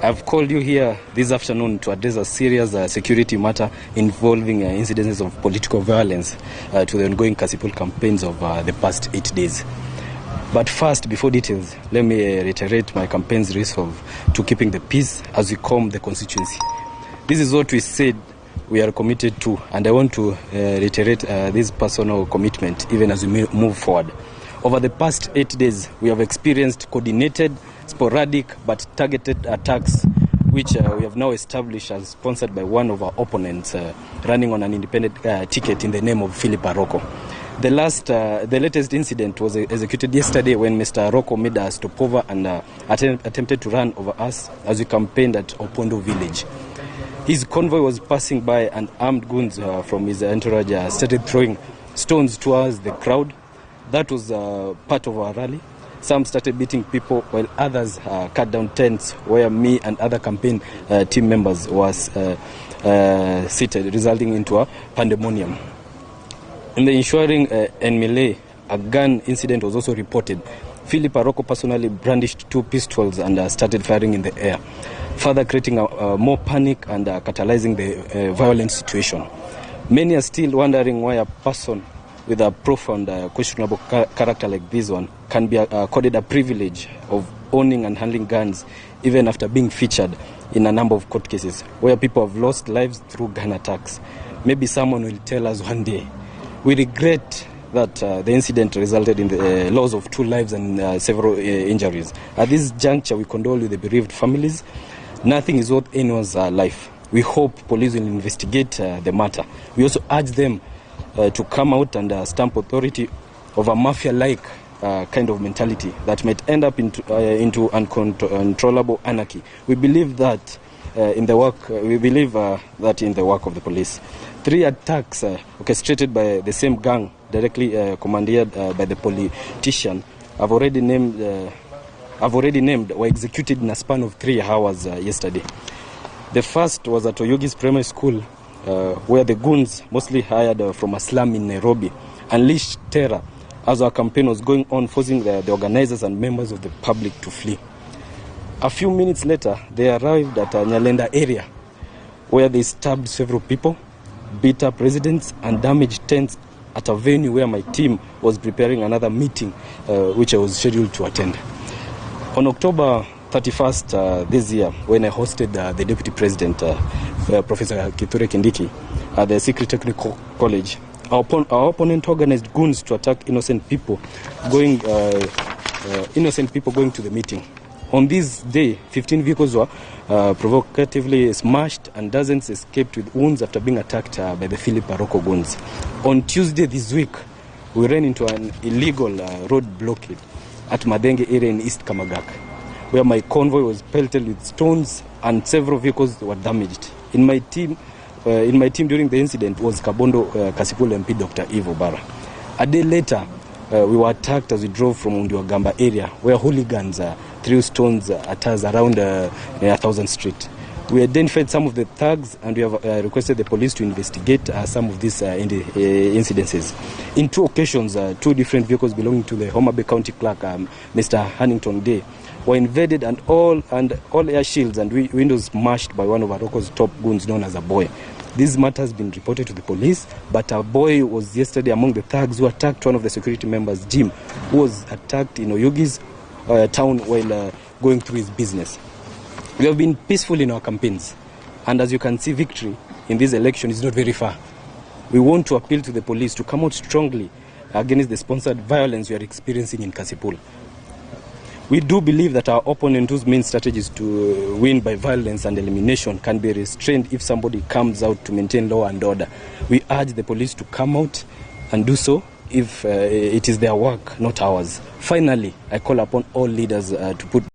I've called you here this afternoon to address a serious security matter involving incidences of political violence to the ongoing Kasipul campaigns of the past 8 days. But first, before details, let me reiterate my campaign's resolve to keeping the peace as we comb the constituency. This is what we said we are committed to, and I want to reiterate this personal commitment even as we move forward. Over the past 8 days, we have experienced coordinated, sporadic but targeted attacks, which we have now established as sponsored by one of our opponents running on an independent ticket in the name of Phillip Arok. The latest incident was executed yesterday when Mr. Arok made a stopover and attempted to run over us as we campaigned at Opondo village. His convoy was passing by and armed goons from his entourage started throwing stones towards the crowd. That was part of our rally. Some started beating people while others cut down tents where me and other campaign team members was seated, resulting into a pandemonium. In the ensuing melee, a gun incident was also reported. Phillip Arok personally brandished 2 pistols and started firing in the air, further creating more panic and catalyzing the violent situation. Many are still wondering why a person with a profound questionable character like this one can be accorded a privilege of owning and handling guns even after being featured in a number of court cases where people have lost lives through gun attacks. Maybe someone will tell us one day. We regret that the incident resulted in the loss of 2 lives and several injuries. At this juncture, we condole with the bereaved families. Nothing is worth anyone's life. We hope police will investigate the matter. We also urge them to come out and stamp authority of a mafia-like kind of mentality that might end up into uncontrollable anarchy. We believe that in the work of the police. 3 attacks orchestrated by the same gang, directly commanded by the politician, I've already named were executed in a span of 3 hours yesterday. The first was at Oyugi's primary school, where the goons, mostly hired from a slum in Nairobi, unleashed terror as our campaign was going on, forcing the organizers and members of the public to flee. A few minutes later, they arrived at a Nyalenda area, where they stabbed several people, beat up residents, and damaged tents at a venue where my team was preparing another meeting, which I was scheduled to attend. On October 31st this year, when I hosted the Deputy President, Professor Kithure Kindiki, at the Secret Technical College, our opponent organized goons to attack innocent people going to the meeting. On this day, 15 vehicles were provocatively smashed and dozens escaped with wounds after being attacked by the Phillip Arok goons. On Tuesday this week, we ran into an illegal road blockade at Madenge area in East Kamagak, where my convoy was pelted with stones and several vehicles were damaged. In my team during the incident was Kabondo Kasipul MP Dr. Ivo Bara. A day later, we were attacked as we drove from Undiwagamba area, where hooligans threw stones at us around 1000 Street. We identified some of the thugs and we have requested the police to investigate some of these incidences. In 2 occasions, 2 different vehicles belonging to the Homa Bay County Clerk, Mr. Hannington Day, were invaded and all air shields and windows smashed by one of Aroko's top goons known as a boy. This matter has been reported to the police, but a boy was yesterday among the thugs who attacked one of the security members, Jim, who was attacked in Oyugi's town while going through his business. We have been peaceful in our campaigns, and as you can see, victory in this election is not very far. We want to appeal to the police to come out strongly against the sponsored violence we are experiencing in Kasipul. We do believe that our opponent, whose main strategy is to win by violence and elimination, can be restrained if somebody comes out to maintain law and order. We urge the police to come out and do so if it is their work, not ours. Finally, I call upon all leaders to put